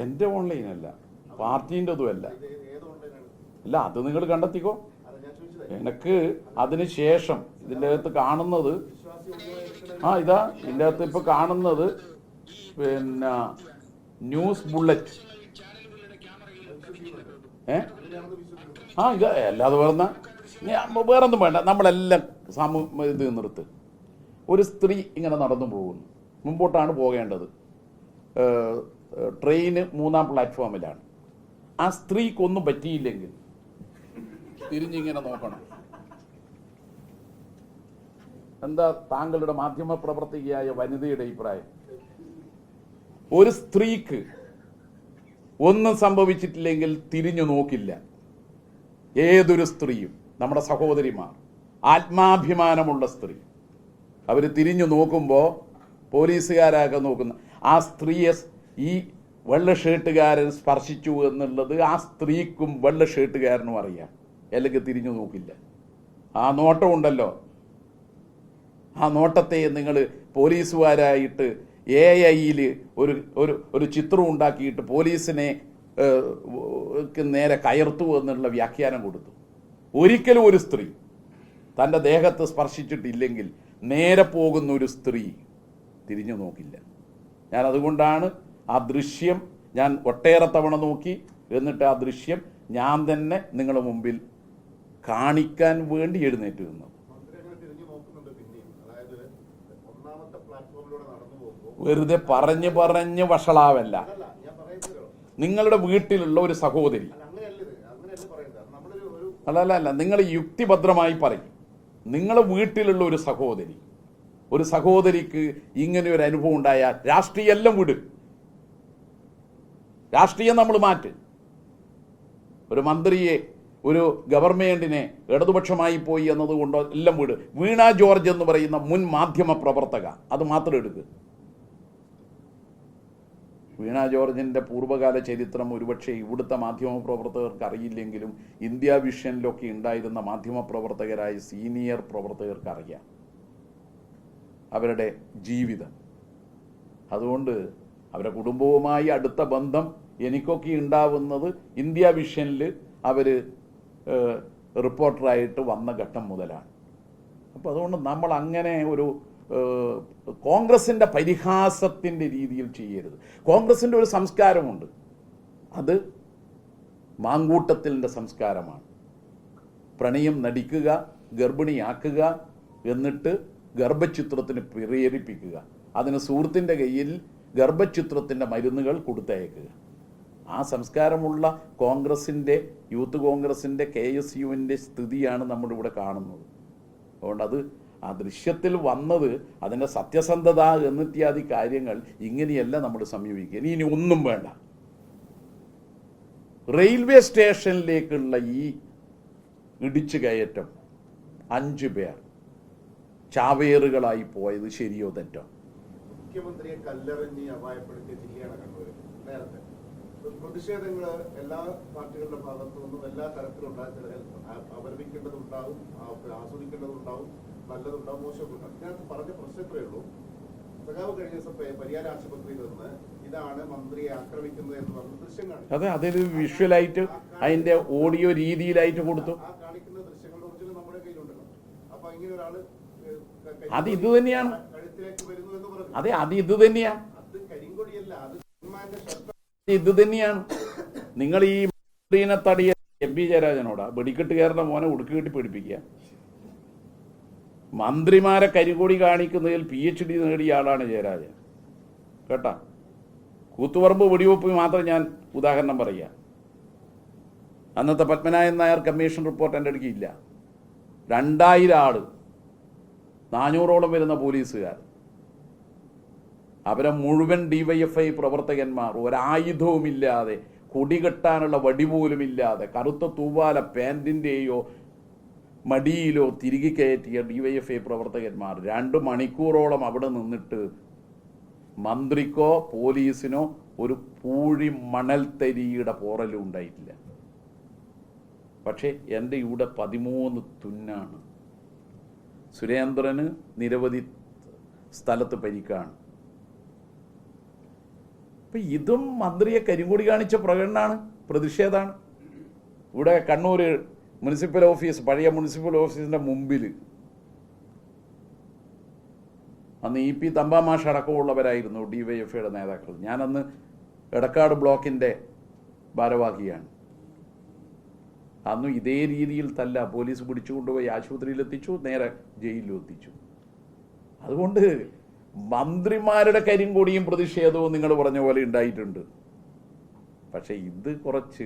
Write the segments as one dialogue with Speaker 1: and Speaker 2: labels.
Speaker 1: എൻ്റെ ഓൺലൈനല്ല, പാർട്ടീൻ്റെതുമല്ല. അല്ല, അത് നിങ്ങൾ കണ്ടെത്തിക്കോ. എനിക്ക് അതിന് ശേഷം ഇതിൻ്റെ അകത്ത് കാണുന്നത് ഇതാ ഇതിൻ്റെ അകത്ത് ഇപ്പോൾ കാണുന്നത് പിന്നെ ന്യൂസ് ബുള്ളറ്റ്. ഇത് അല്ലാതെ വേറൊന്നും വേണ്ട. നമ്മളെല്ലാം ഇത് നിർത്ത്. ഒരു സ്ത്രീ ഇങ്ങനെ നടന്നു പോകുന്നു, മുമ്പോട്ടാണ് പോകേണ്ടത്. ട്രെയിന് 3-ാം പ്ലാറ്റ്ഫോമിലാണ്. ആ സ്ത്രീക്കൊന്നും പറ്റിയില്ലെങ്കിൽ തിരിഞ്ഞിങ്ങനെ നോക്കണം. എന്താ താങ്കളുടെ മാധ്യമ പ്രവർത്തകയായ വനിതയുടെ അഭിപ്രായം? ഒരു സ്ത്രീക്ക് ഒന്നും സംഭവിച്ചിട്ടില്ലെങ്കിൽ തിരിഞ്ഞു നോക്കില്ല. ഏതൊരു സ്ത്രീയും, നമ്മുടെ സഹോദരിമാർ, ആത്മാഭിമാനമുള്ള സ്ത്രീ, അവർ തിരിഞ്ഞു നോക്കുമ്പോൾ പോലീസുകാരൊക്കെ നോക്കുന്ന ആ സ്ത്രീയെ ഈ വെള്ള ഷർട്ടുകാരൻ സ്പർശിച്ചു എന്നുള്ളത് ആ സ്ത്രീക്കും വെള്ള ഷർട്ടുകാരനും അറിയാം. അല്ലെങ്കിൽ തിരിഞ്ഞു നോക്കില്ല. ആ നോട്ടം ഉണ്ടല്ലോ, ആ നോട്ടത്തെ നിങ്ങൾ പോലീസുകാരായിട്ട് AI ഒരു ചിത്രം ഉണ്ടാക്കിയിട്ട് പോലീസിനെ നേരെ കയർത്തു എന്നുള്ള വ്യാഖ്യാനം കൊടുത്തു. ഒരിക്കലും ഒരു സ്ത്രീ തൻ്റെ ദേഹത്ത് സ്പർശിച്ചിട്ടില്ലെങ്കിൽ നേരെ പോകുന്ന ഒരു സ്ത്രീ തിരിഞ്ഞു നോക്കില്ല. ഞാൻ അതുകൊണ്ടാണ് ആ ദൃശ്യം ഞാൻ ഒട്ടേറെ തവണ നോക്കി. എന്നിട്ട് ആ ദൃശ്യം ഞാൻ തന്നെ നിങ്ങളുടെ മുമ്പിൽ കാണിക്കാൻ വേണ്ടി എഴുന്നേറ്റ് നിന്നു. വെറുതെ പറഞ്ഞ് വഷളാവല്ല. നിങ്ങളുടെ വീട്ടിലുള്ള ഒരു സഹോദരി, അല്ല, നിങ്ങൾ യുക്തിഭദ്രമായി പറയും. നിങ്ങളുടെ വീട്ടിലുള്ള ഒരു സഹോദരിക്ക് ഇങ്ങനെ ഒരു അനുഭവം ഉണ്ടായാൽ രാഷ്ട്രീയം എല്ലാം വിട്. രാഷ്ട്രീയം നമ്മൾ മാറ്റ്. ഒരു മന്ത്രിയെ, ഒരു ഗവൺമെന്റിനെ ഇടതുപക്ഷമായി പോയി എന്നതുകൊണ്ട് എല്ലാം വിട്. വീണ ജോർജ് എന്ന് പറയുന്ന മുൻ മാധ്യമ പ്രവർത്തക, അത് മാത്രം എടുക്കുക. വീണ ജോർജിൻ്റെ പൂർവ്വകാല ചരിത്രം ഒരുപക്ഷെ ഇവിടുത്തെ മാധ്യമപ്രവർത്തകർക്ക് അറിയില്ലെങ്കിലും ഇന്ത്യ വിഷനിലൊക്കെ ഉണ്ടായിരുന്ന മാധ്യമപ്രവർത്തകരായ സീനിയർ പ്രവർത്തകർക്ക് അറിയാം അവരുടെ ജീവിതം. അതുകൊണ്ട് അവരുടെ കുടുംബവുമായി അടുത്ത ബന്ധം എനിക്കൊക്കെ ഉണ്ടാവുന്നത് ഇന്ത്യ വിഷനിൽ അവർ റിപ്പോർട്ടറായിട്ട് വന്ന ഘട്ടം മുതലാണ്. അപ്പോൾ അതുകൊണ്ട് നമ്മൾ അങ്ങനെ ഒരു കോൺഗ്രസിൻ്റെ പരിഹാസത്തിൻ്റെ രീതിയിൽ ചെയ്യരുത്. കോൺഗ്രസിൻ്റെ ഒരു സംസ്കാരമുണ്ട്, അത് മാങ്കൂട്ടത്തിൻ്റെ സംസ്കാരമാണ്. പ്രണയം നടിക്കുക, ഗർഭിണിയാക്കുക, എന്നിട്ട് ഗർഭചിത്രത്തിന് പ്രേരിപ്പിക്കുക, അതിന് സുഹൃത്തിൻ്റെ കയ്യിൽ ഗർഭചിത്രത്തിൻ്റെ മരുന്നുകൾ കൊടുത്തയക്കുക. ആ സംസ്കാരമുള്ള കോൺഗ്രസിൻ്റെ, യൂത്ത് കോൺഗ്രസിൻ്റെ, KSUവിൻ്റെ സ്ഥിതിയാണ് നമ്മളിവിടെ കാണുന്നത്. അതുകൊണ്ട് അത് ആ ദൃശ്യത്തിൽ വന്നത് അതിൻ്റെ സത്യസന്ധത എന്നിത്യാദി കാര്യങ്ങൾ ഇങ്ങനെയല്ല നമ്മൾ സമീപിക്കുക. ഇനി ഒന്നും വേണ്ട. റെയിൽവേ സ്റ്റേഷനിലേക്കുള്ള ഈ ഇടിച്ചു കയറ്റം 5 പേർ ചാവേറുകളായി പോയത് ശരിയോ തെറ്റോ?
Speaker 2: മുഖ്യമന്ത്രിയെ കല്ലെറിഞ്ഞ് അപായപ്പെടുത്തിയ ജില്ലയാണ് കണ്ണൂർ. നേരത്തെ പ്രതിഷേധങ്ങൾ എല്ലാ പാർട്ടികളുടെ ഭാഗത്തു നിന്നും എല്ലാ തരത്തിലുണ്ടാകും. അപലപിക്കേണ്ടതുണ്ടാവും, ആസ്വദിക്കേണ്ടതുണ്ടാവും, നല്ലതുണ്ടാവും, മോശമുണ്ടാവും. ഞാൻ പറഞ്ഞ പ്രശ്നത്രേ ഉള്ളൂ. സഖാവ് കഴിഞ്ഞ ദിവസം പരിയാർ ആശുപത്രിയിൽ നിന്ന് ഇതാണ് മന്ത്രിയെ ആക്രമിക്കുന്നത് എന്ന് പറഞ്ഞ ദൃശ്യം കാണിച്ചു.
Speaker 1: അതെ, അതൊരു വിഷ്വലായിട്ട് അതിന്റെ ഓഡിയോ രീതിയിലായിട്ട് കൊടുത്തു.
Speaker 2: ആ കാണിക്കുന്ന ദൃശ്യങ്ങളുടെ കുറിച്ച് നമ്മുടെ കയ്യിലുണ്ടല്ലോ. അപ്പൊ ഇങ്ങനെ ഒരാള്
Speaker 1: അത് ഇത് തന്നെയാണ്.
Speaker 2: കഴുത്തിലേക്ക് വരുന്നു എന്ന് പറഞ്ഞു.
Speaker 1: അതെ, അത് ഇത് തന്നെയാണ്.
Speaker 2: അത് കരിങ്കൊടിയല്ല, അത്
Speaker 1: ഇത് തന്നെയാണ്. നിങ്ങൾ ഈ മന്ത്രീനെ തടിയ MP ജയരാജനോടാ വെടിക്കെട്ടുകാരൻ്റെ മോനെ ഉടുക്കി കെട്ടി പേടിപ്പിക്കുക. മന്ത്രിമാരെ കരികൊടി കാണിക്കുന്നതിൽ PhD നേടിയ ആളാണ് ജയരാജൻ, കേട്ടാ. കൂത്തുപറമ്പ് വെടിവെപ്പ് മാത്രം ഞാൻ ഉദാഹരണം പറയുക. അന്നത്തെ പത്മനാഭൻ നായർ കമ്മീഷൻ റിപ്പോർട്ട് എൻ്റെ അടുക്കില്ല. 2000 ആള്, 400ഓളം വരുന്ന പോലീസുകാർ, അവരെ മുഴുവൻ DYFI പ്രവർത്തകന്മാർ, ഒരായുധവുമില്ലാതെ, കൊടികെട്ടാനുള്ള വടി പോലുമില്ലാതെ, കറുത്ത തൂവാല പാൻറ്റിൻ്റെയോ മടിയിലോ തിരികെ കയറ്റിയ DYFI പ്രവർത്തകന്മാർ 2 മണിക്കൂറോളം അവിടെ നിന്നിട്ട് മന്ത്രിക്കോ പോലീസിനോ ഒരു പൂഴി മണൽത്തരിയുടെ പോറലും ഉണ്ടായിട്ടില്ല. പക്ഷേ എൻ്റെ ഇവിടെ 13 തുന്നാണ്. സുരേന്ദ്രന് നിരവധി സ്ഥലത്ത് പരിക്കാണ്. അപ്പം ഇതും മന്ത്രിയെ കരിങ്കൊടി കാണിച്ച പ്രകടനമാണ്, പ്രതിഷേധമാണ്. ഇവിടെ കണ്ണൂർ മുനിസിപ്പൽ ഓഫീസ്, പഴയ മുനിസിപ്പൽ ഓഫീസിൻ്റെ മുമ്പിൽ അന്ന് ഇ പി തമ്പാമാഷ് അടക്കമുള്ളവരായിരുന്നു DYFIയുടെ നേതാക്കൾ. ഞാനന്ന് എടക്കാട് ബ്ലോക്കിൻ്റെ ഭാരവാഹിയാണ്. അന്ന് ഇതേ രീതിയിൽ തല്ല പോലീസ് പിടിച്ചുകൊണ്ടുപോയി ആശുപത്രിയിലെത്തിച്ചു, നേരെ ജയിലിലും എത്തിച്ചു. അതുകൊണ്ട് മന്ത്രിമാരുടെ കരിങ്കൊടിയും പ്രതിഷേധവും നിങ്ങൾ പറഞ്ഞ പോലെ ഉണ്ടായിട്ടുണ്ട്. പക്ഷേ ഇത് കുറച്ച്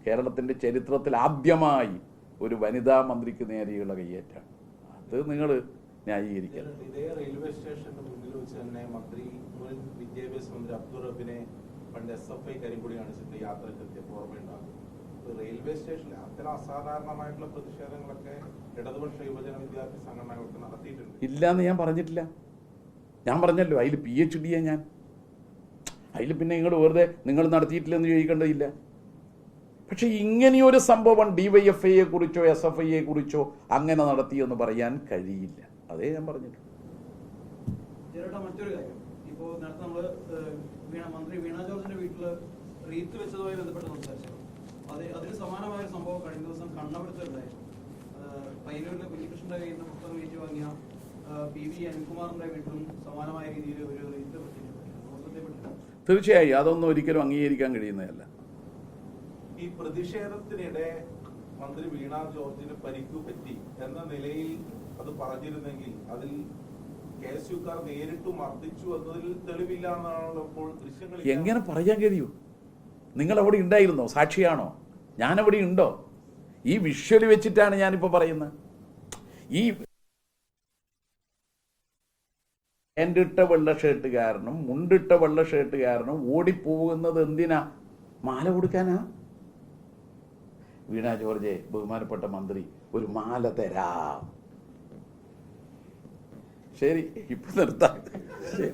Speaker 1: കേരളത്തിൻ്റെ ചരിത്രത്തിൽ ആദ്യമായി ഒരു വനിതാ മന്ത്രിക്ക് നേരെയുള്ള കയ്യേറ്റാണ്. അത് നിങ്ങൾ ന്യായീകരിക്കണം.
Speaker 3: ഇതേ റെയിൽവേ സ്റ്റേഷന്റെ മുന്നിൽ വെച്ച് തന്നെ മന്ത്രി, മുൻ വിദ്യാഭ്യാസ മന്ത്രി അബ്ദുൾ റബ്ബിനെ പണ്ട് SFI കരിങ്കൊടി കാണിച്ചിട്ട് യാത്രയ്ക്കെത്തിയപ്പോൾ ഓർമ്മയുണ്ടാകും. റെയിൽവേ സ്റ്റേഷനിൽ അത്തരം അസാധാരണമായിട്ടുള്ള പ്രതിഷേധങ്ങളൊക്കെ ഇടതുപക്ഷ യുവജന വിദ്യാർത്ഥി സംഘടനകൾക്ക് നടത്തിയിട്ടുണ്ട്.
Speaker 1: ഇല്ലാന്ന് ഞാൻ പറഞ്ഞിട്ടില്ല. ഞാൻ പറഞ്ഞല്ലോ അതിൽ PhD ഞാൻ. അതിൽ പിന്നെ നിങ്ങൾ വെറുതെ നിങ്ങൾ നടത്തിയിട്ടില്ലെന്ന് ചോദിക്കേണ്ടതില്ല. പക്ഷെ ഇങ്ങനെയൊരു സംഭവം DYFIയെ കുറിച്ചോ SFIയെ കുറിച്ചോ അങ്ങനെ നടത്തിയെന്ന് പറയാൻ കഴിയില്ല. അതേ ഞാൻ പറഞ്ഞിട്ടുള്ളൂ.
Speaker 4: മറ്റൊരു കാര്യം, ഇപ്പോ നേരത്തെ നമ്മള് മന്ത്രി വീണ ജോർജിന്റെ വീട്ടില് റീത്ത് വെച്ചതുമായി ബന്ധപ്പെട്ട് സംസാരിച്ചു. അതിന് സമാനമായ ഒരു സംഭവം കഴിഞ്ഞ ദിവസം കണ്ണപുരത്തുണ്ടായിരുന്നു. പയ്യന്നൂരിലെ കുഞ്ഞികൃഷ്ണന്റെ കയ്യിൽ നിന്ന് പുസ്തകം ഏറ്റുവാങ്ങിയ PV അനിൽകുമാറിന്റെ വീട്ടിലും സമാനമായ രീതിയിൽ ഒരു റീത്ത് വെച്ചിട്ടുണ്ട്.
Speaker 1: തീർച്ചയായും അതൊന്നും ഒരിക്കലും അംഗീകരിക്കാൻ കഴിയുന്നതല്ല.
Speaker 3: ഈ പ്രതിഷേധത്തിനിടെ മന്ത്രി വീണ ജോർജിന് പരിക്കു പറ്റി എന്ന നിലയിൽ അത് പറഞ്ഞിരുന്നെങ്കിൽ അതിൽ KSUക്കാർ നേരിട്ട് മർദ്ദിച്ചു എന്നതിൽ തെളിവില്ല എന്നാണല്ലോ ഇപ്പോൾ ദൃശ്യങ്ങൾ.
Speaker 1: എങ്ങനെ പറയാൻ കഴിയൂ? നിങ്ങൾ അവിടെ ഉണ്ടായിരുന്നോ? സാക്ഷിയാണോ? ഞാനവിടെ ഉണ്ടോ? ഈ വിഷ്വൽ വെച്ചിട്ടാണ് ഞാനിപ്പോൾ പറയുന്നത്. ഈ പാൻറ്റിട്ട വെള്ള ഷർട്ടുകാരനും മുണ്ടിട്ട വെള്ള ഷർട്ടുകാരനും ഓടിപ്പോകുന്നത് എന്തിനാ? മാല കൊടുക്കാനാ? വീണ ജോർജെ, ബഹുമാനപ്പെട്ട മന്ത്രി, ഒരു മാല തരാം. ശരി, ഇപ്പൊ നിർത്താം. ശരി.